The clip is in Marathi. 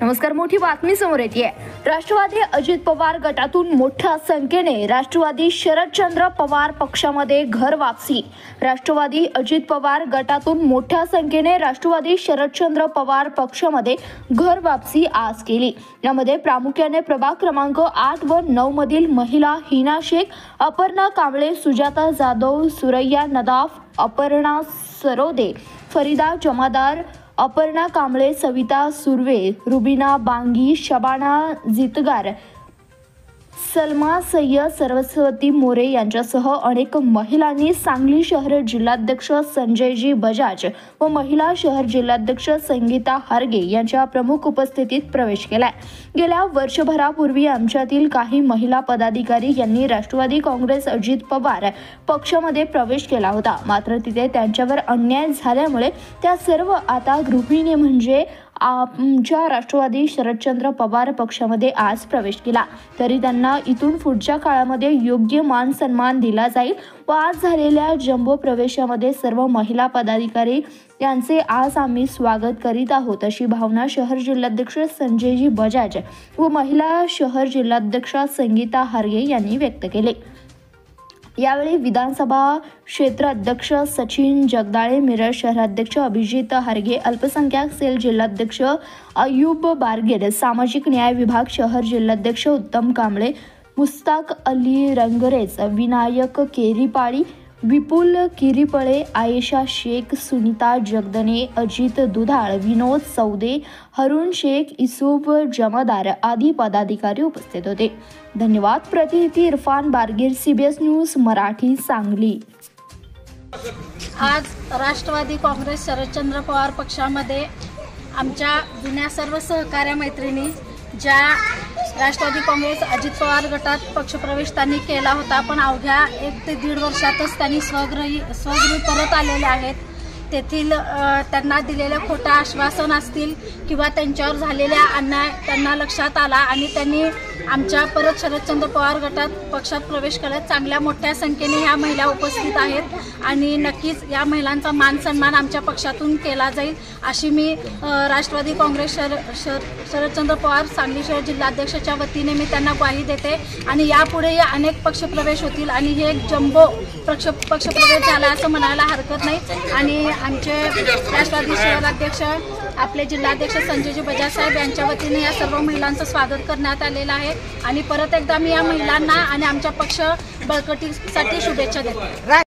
नमस्कार, मोठी बातमी समोर येते। राष्ट्रवादी अजित पवार गटातून मोठ्या संख्येने राष्ट्रवादी शरदचंद्र पवार पक्षामध्ये घर वापसी। राष्ट्रवादी अजित पवार गटातून मोठ्या संख्येने राष्ट्रवादी शरदचंद्र पवार पक्षामध्ये घर वापसी आज केली। यामध्ये प्रामुख्याने प्रभाग क्रमांक 8 व 9 मधील महिला हिना शेख, अपर्णा कांबळे, सुजाता जाधव, सुरैया नदाफ, अपर्णा सरोदे, फरीदा जमादार, अपर्णा कांबळे, सविता सुर्वे, रुबीना बांगी, शबाना जितगार, सलमा सय्यद, सरस्वती मोरे यांच्यासह अनेक महिलांनी सांगली शहर जिल्हाध्यक्ष संजयजी बजाज व महिला शहर जिल्हाध्यक्ष संगीता हारगे यांच्या प्रमुख उपस्थितीत प्रवेश केलाय। गेल्या वर्षभरापूर्वी आमच्यातील काही महिला पदाधिकारी यांनी राष्ट्रवादी काँग्रेस अजित पवार पक्षामध्ये प्रवेश केला होता, मात्र तिथे त्यांच्यावर अन्याय झाल्यामुळे त्या सर्व आता गृहिणी म्हणजे आमच्या राष्ट्रवादी शरदचंद्र पवार पक्षामध्ये आज प्रवेश केला। तरी त्यांना इथून पुढच्या काळामध्ये योग्य मान सन्मान दिला जाईल व आज झालेल्या जम्बो प्रवेशामध्ये सर्व महिला पदाधिकारी यांचे आज आम्ही स्वागत करीत आहोत, अशी भावना शहर जिल्हाध्यक्ष संजयजी बजाज व महिला शहर जिल्हाध्यक्षा संगीता हारगे यांनी व्यक्त केले। यावेळी विधानसभा क्षेत्र अध्यक्ष सचिन जगदाळे, मिरज शहराध्यक्ष अभिजित हारगे, अल्पसंख्याक सेल जिल्हाध्यक्ष अयूब बारगेड, सामाजिक न्याय विभाग शहर जिल्हाध्यक्ष उत्तम कांबळे, मुस्ताक अली रंगरेज, विनायक केरीपाळी, विपुल किरीपळे, आयेशा शेख, सुनीता जगदने, अजित दुधाळ, विनोद सौदे, हरुण शेख, इसुफ जमादार आदी पदाधिकारी उपस्थित होते। धन्यवाद। प्रतिनिधी इरफान बारगीर, CBS न्यूज मराठी, सांगली। आज राष्ट्रवादी काँग्रेस शरदचंद्र पवार पक्षामध्ये आमच्या जुन्या सर्व सहकार्य मैत्रिणी ज्या राष्ट्रवादी काँग्रेस अजित पवार गटात पक्षप्रवेश त्यांनी केला होता, पण अवघ्या 1 ते 1.5 वर्षातच त्यांनी स्वगृही परत आलेले आहेत। तेथील त्यांना दिलेले खोटा आश्वासन असतील किंवा त्यांच्यावर झालेल्या अन्याय त्यांना लक्षात आला आणि त्यांनी आमच्या परत शरदचंद्र पवार गटात पक्षात प्रवेश केला। चांगल्या मोठ्या संख्येने ह्या महिला उपस्थित आहेत आणि नक्कीच या महिलांचा मान सन्मान आमच्या पक्षातून केला जाईल, अशी मी राष्ट्रवादी काँग्रेस शरदचंद्र पवार सांगली शहर जिल्हाध्यक्षाच्या वतीने मी त्यांना ग्वाही देते। आणि यापुढेही अनेक पक्षप्रवेश होतील आणि हे एक जम्बो पक्षप्रवेश झाला असं म्हणायला हरकत नाही। आणि आमचे राष्ट्रवादी शहराध्यक्ष आपले जिल्हाध्यक्ष संजयजी बजाज साहेब यांच्या वतीने या सर्व महिलांचं स्वागत करण्यात आलेलं आहे आणि परत एकदा मी या महिलांना आणि आमच्या पक्ष बळकटीसाठी शुभेच्छा देते।